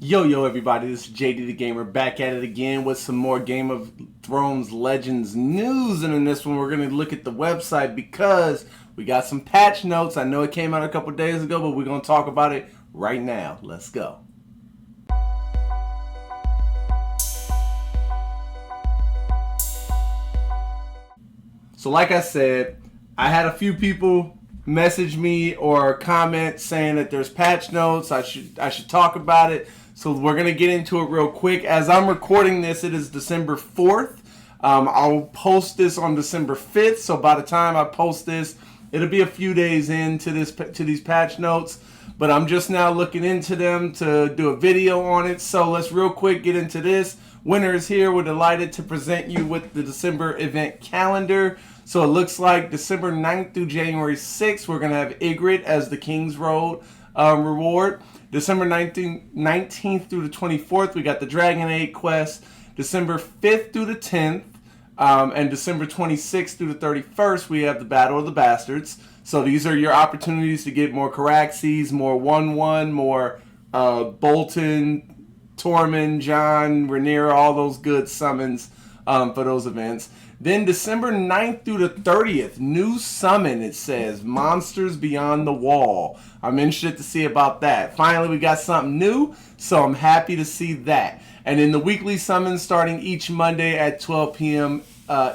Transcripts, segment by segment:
Yo, everybody, this is JD the Gamer back at it again with some more Game of Thrones Legends news. And in this one, we're going to look at the website because we got some patch notes. I know it came out a couple days ago, but we're going to talk about it right now. Let's go. So like I said, I had a few people message me or comment saying that there's patch notes. I should talk about it. So we're going to get into it real quick. As I'm recording this, it is December 4th. I'll post this on December 5th. So by the time I post this, it'll be a few days into these patch notes. But I'm just now looking into them to do a video on it. So let's real quick get into this. Winter is here. We're delighted to present you with the December event calendar. So it looks like December 9th through January 6th, we're going to have Ygritte as the King's Road reward. December 19th through the 24th, we got the Dragon Age quest. December 5th through the 10th, and December 26th through the 31st, we have the Battle of the Bastards. So these are your opportunities to get more Caraxes, more 1-1, more Bolton, Tormund, Jon, Rhaenyra, all those good summons for those events. Then December 9th through the 30th, new summon, it says, Monsters Beyond the Wall. I'm interested to see about that. Finally, we got something new, so I'm happy to see that. And then the weekly summons starting each Monday at 12 p.m.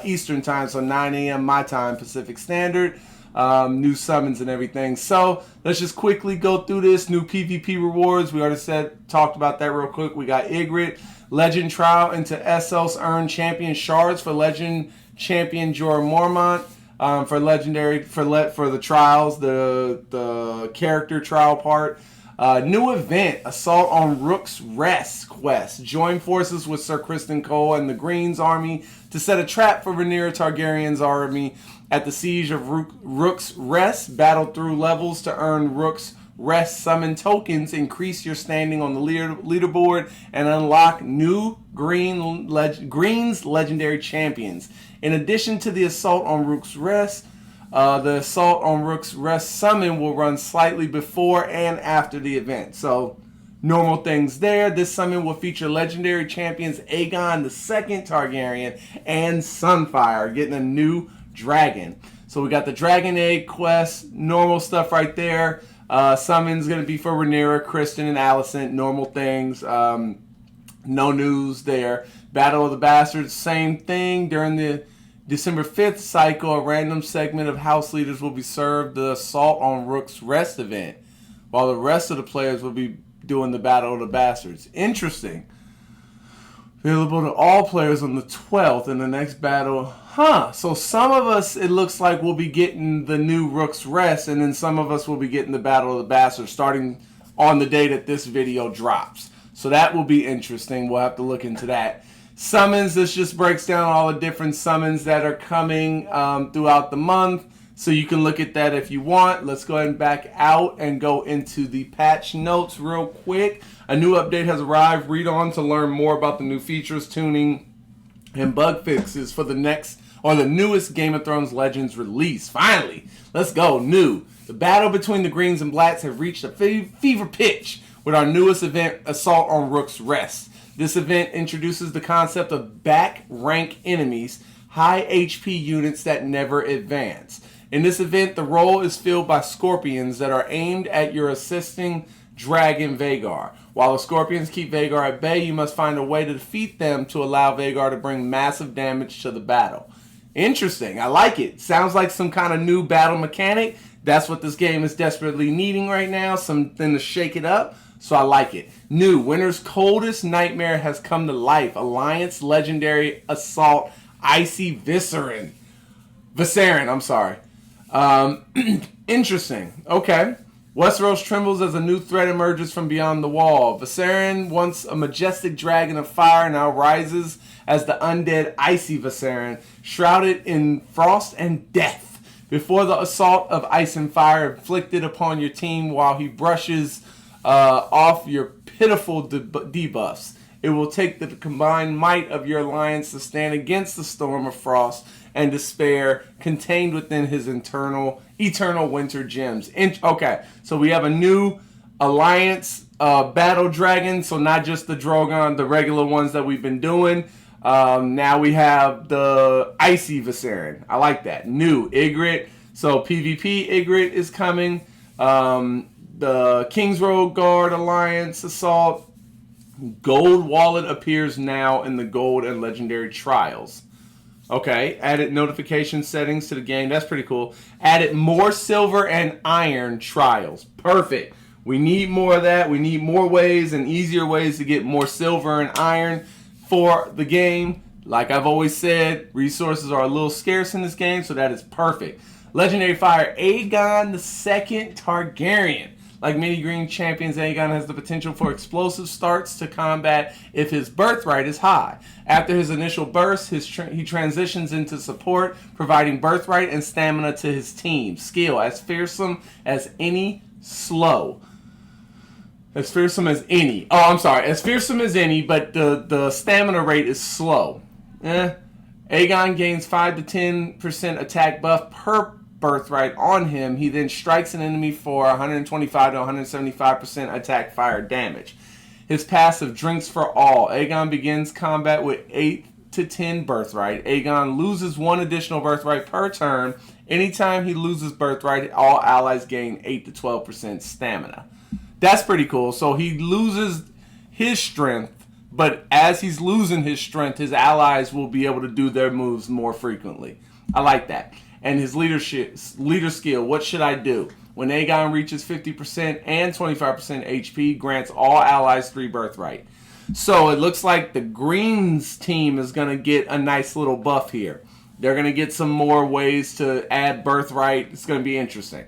Eastern Time, so 9 a.m. my time, Pacific Standard. New summons and everything. So let's just quickly go through this. New PvP rewards. We already talked about that real quick. We got Ygritte. Legend Trial into Essos, earn champion shards for Legend Champion Jorah Mormont. For legendary for the trials, the character trial part. New event, Assault on Rook's Rest quest. Join forces with Sir Criston Cole and the Green's army to set a trap for Rhaenyra Targaryen's army at the siege of Rook's Rest. Battle through levels to earn Rook's Rest summon tokens, increase your standing on the leaderboard, and unlock new Green's legendary champions. In addition to the Assault on Rook's Rest, the Assault on Rook's Rest summon will run slightly before and after the event. So, normal things there. This summon will feature legendary champions Aegon II Targaryen and Sunfire, getting a new dragon. So we got the Dragon Age quest, normal stuff right there. Summon's going to be for Rhaenyra, Criston, and Alicent. Normal things. No news there. Battle of the Bastards, same thing. During the December 5th cycle, a random segment of house leaders will be served the Assault on Rook's Rest event, while the rest of the players will be doing the Battle of the Bastards. Interesting. Available to all players on the 12th in the next battle. So some of us, it looks like we'll be getting the new Rook's Rest, and then some of us will be getting the Battle of the Bastards starting on the day that this video drops. So that will be interesting. We'll have to look into that. Summons, this just breaks down all the different summons that are coming throughout the month. So you can look at that if you want. Let's go ahead and back out and go into the patch notes real quick. A new update has arrived. Read on to learn more about the new features, tuning, and bug fixes for the newest Game of Thrones Legends release. Finally, let's go. New. The battle between the Greens and Blacks have reached a fever pitch with our newest event, Assault on Rook's Rest. This event introduces the concept of back rank enemies, high HP units that never advance. In this event, the role is filled by scorpions that are aimed at your assisting dragon Vhagar. While the scorpions keep Vhagar at bay, you must find a way to defeat them to allow Vhagar to bring massive damage to the battle. Interesting. I like it. Sounds like some kind of new battle mechanic. That's what this game is desperately needing right now. Something to shake it up. So I like it. New. Winter's coldest nightmare has come to life. Alliance Legendary Assault Icy Viscerin. Viscerin, I'm sorry. Interesting. Okay. Westeros trembles as a new threat emerges from beyond the wall. Viscerin, once a majestic dragon of fire, now rises as the undead Icy Viscerin, shrouded in frost and death. Before the assault of ice and fire inflicted upon your team while he brushes off your pitiful debuffs. It will take the combined might of your alliance to stand against the storm of frost and despair contained within his eternal winter gems. Okay, so we have a new Alliance Battle Dragon, so not just the Drogon, the regular ones that we've been doing. Now we have the Icy Viserion. I like that. New Ygritte. So PvP Ygritte is coming. The Kingsroad Guard Alliance Assault. Gold Wallet appears now in the Gold and Legendary Trials. Okay, added notification settings to the game. That's pretty cool. Added more Silver and Iron Trials. Perfect. We need more of that. We need more ways and easier ways to get more Silver and Iron for the game. Like I've always said, resources are a little scarce in this game, so that is perfect. Legendary Fire, Aegon II Targaryen. Like many green champions, Aegon has the potential for explosive starts to combat if his birthright is high. After his initial burst, he transitions into support, providing birthright and stamina to his team. Skill, as fearsome as any, slow. As fearsome as any. Oh, I'm sorry. As fearsome as any, but the stamina rate is slow. Aegon gains 5 to 10% attack buff per birthright on him. He then strikes an enemy for 125 to 175% attack fire damage. His passive, Drinks for All. Aegon begins combat with 8 to 10 birthright. Aegon loses 1 additional birthright per turn. Anytime he loses birthright, all allies gain 8 to 12% stamina. That's pretty cool. So he loses his strength, but as he's losing his strength, his allies will be able to do their moves more frequently. I like that. And his leader skill, what should I do? When Aegon reaches 50% and 25% HP, grants all allies 3 birthright. So it looks like the Greens team is going to get a nice little buff here. They're going to get some more ways to add birthright. It's going to be interesting.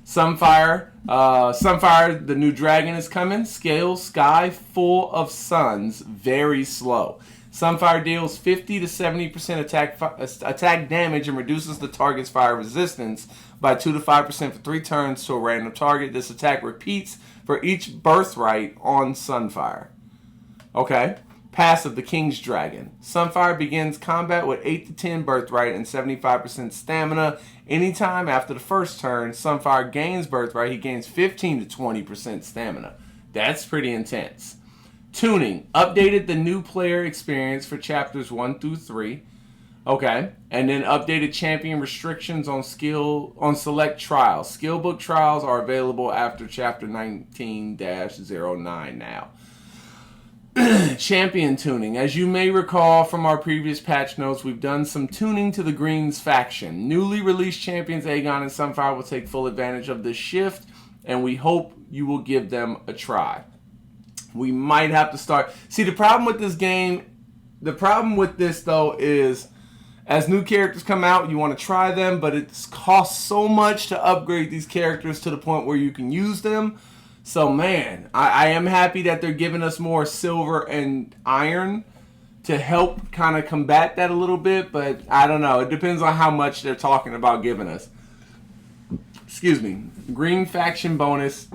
Sunfire, the new dragon is coming. Scale, Sky full of suns, very slow. Sunfire deals 50 to 70% attack damage and reduces the target's fire resistance by 2 to 5% for 3 turns to a random target. This attack repeats for each birthright on Sunfire. Okay. Passive, the King's Dragon. Sunfire begins combat with 8 to 10 birthright and 75% stamina. Anytime after the first turn, Sunfire gains birthright, he gains 15 to 20% stamina. That's pretty intense. Tuning. Updated the new player experience for chapters 1 through 3. Okay. And then updated champion restrictions on select trials. Skillbook trials are available after chapter 19-09 now. Champion tuning. As you may recall from our previous patch notes, we've done some tuning to the Greens faction. Newly released champions Aegon and Sunfire will take full advantage of this shift, and we hope you will give them a try. We might have to start. See, the problem with this game, though, is as new characters come out, you want to try them, but it costs so much to upgrade these characters to the point where you can use them. So, man, I am happy that they're giving us more silver and iron to help kind of combat that a little bit, but I don't know. It depends on how much they're talking about giving us. Excuse me. Green faction bonus.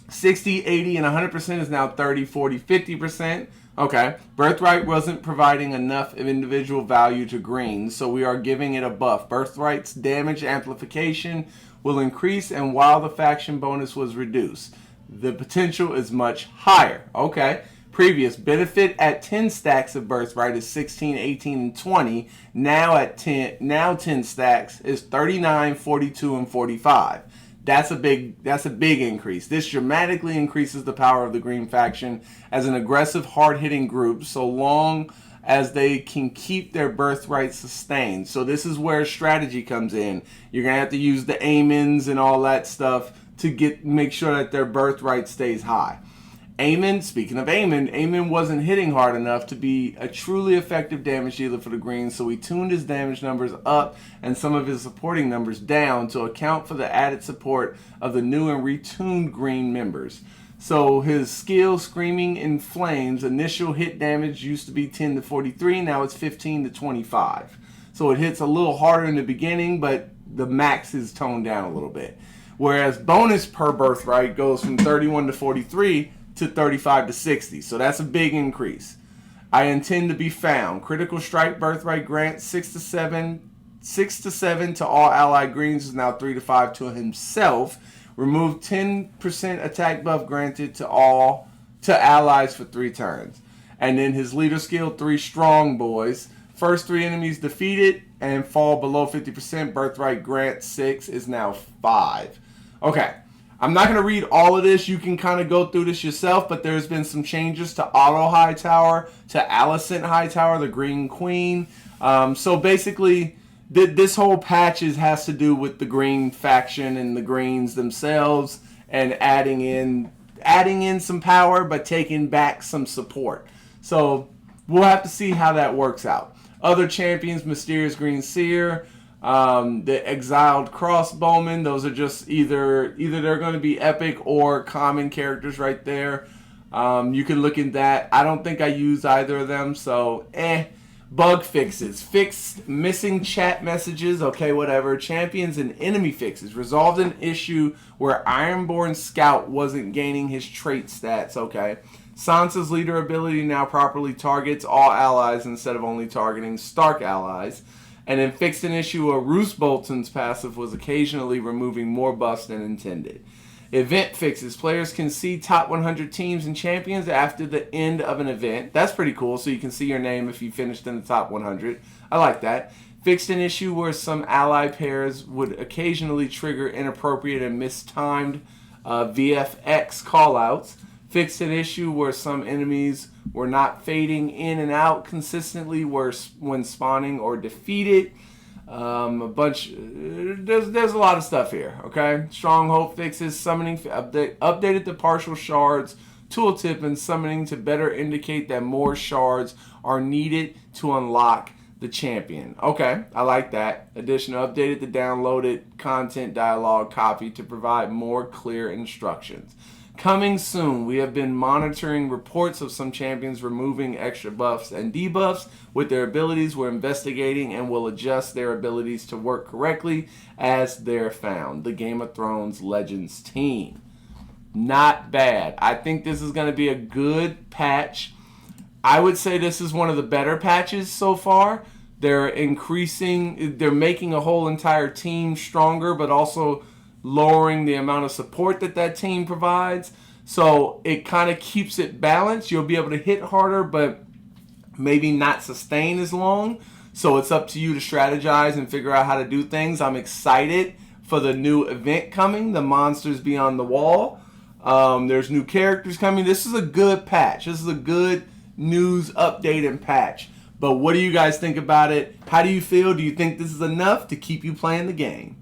60, 80, and 100% is now 30, 40, 50%. Okay. Birthright wasn't providing enough of individual value to green, so we are giving it a buff. Birthright's damage amplification will increase, and while the faction bonus was reduced, the potential is much higher. Okay. Previous benefit at 10 stacks of birthright is 16, 18, and 20. Now 10 stacks is 39, 42, and 45. That's a big increase. This dramatically increases the power of the Green faction as an aggressive, hard-hitting group so long as they can keep their birthright sustained. So this is where strategy comes in. You're going to have to use the Aemons and all that stuff to make sure that their birthright stays high. Aemon, speaking of Aemon wasn't hitting hard enough to be a truly effective damage dealer for the Greens, so we tuned his damage numbers up and some of his supporting numbers down to account for the added support of the new and retuned Green members. So his skill, Screaming in Flames, initial hit damage used to be 10 to 43, now it's 15 to 25. So it hits a little harder in the beginning, but the max is toned down a little bit. Whereas bonus per birthright goes from 31 to 43 to 35 to 60. So that's a big increase. I intend to be found. Critical strike birthright grants 6 to 7 to all allied greens is now 3 to 5 to himself. Remove 10% attack buff granted to allies for 3 turns. And then his leader skill, 3 strong boys. First 3 enemies defeated and fall below 50%. Birthright grant 6 is now 5. Okay. I'm not going to read all of this. You can kind of go through this yourself, but there's been some changes to Otto Hightower, to Alicent Hightower, the Green Queen. So basically, this whole patch has to do with the Green faction and the Greens themselves, and adding in some power, but taking back some support. So we'll have to see how that works out. Other champions: Mysterious Green Seer, the Exiled Crossbowman. Those are just either they're going to be epic or common characters right there. You can look at that. I don't think I use either of them, so Bug fixes. Fixed missing chat messages. Okay, whatever. Champions and enemy fixes. Resolved an issue where Ironborn Scout wasn't gaining his trait stats. Okay. Sansa's leader ability now properly targets all allies instead of only targeting Stark allies. And then fixed an issue where Roose Bolton's passive was occasionally removing more buffs than intended. Event fixes. Players can see top 100 teams and champions after the end of an event. That's pretty cool, so you can see your name if you finished in the top 100. I like that. Fixed an issue where some ally pairs would occasionally trigger inappropriate and mistimed VFX callouts. Fixed an issue where some enemies were not fading in and out consistently when spawning or defeated. There's a lot of stuff here, okay? Stronghold fixes, summoning, updated the partial shards tooltip and summoning to better indicate that more shards are needed to unlock the champion. Okay, I like that. Addition, updated the downloaded content dialogue copy to provide more clear instructions. Coming soon, we have been monitoring reports of some champions removing extra buffs and debuffs with their abilities. We're investigating and will adjust their abilities to work correctly as they're found. The Game of Thrones Legends team. Not bad. I think this is going to be a good patch. I would say this is one of the better patches so far. They're making a whole entire team stronger, but also lowering the amount of support that team provides. So it kind of keeps it balanced. You'll be able to hit harder, but maybe not sustain as long. So it's up to you to strategize and figure out how to do things. I'm excited for the new event coming, the Monsters Beyond the Wall. There's new characters coming. This is a good patch. This is a good news update and patch. But what do you guys think about it? How do you feel? Do you think this is enough to keep you playing the game?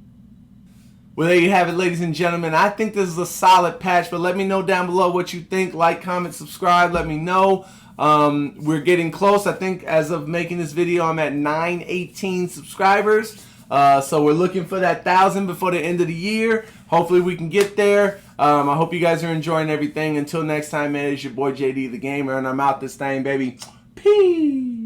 Well, there you have it, ladies and gentlemen. I think this is a solid patch, but let me know down below what you think. Like, comment, subscribe. Let me know. We're getting close. I think as of making this video, I'm at 918 subscribers. So we're looking for that 1,000 before the end of the year. Hopefully we can get there. I hope you guys are enjoying everything. Until next time, man, it's your boy JD the Gamer, and I'm out this thing, baby. Peace.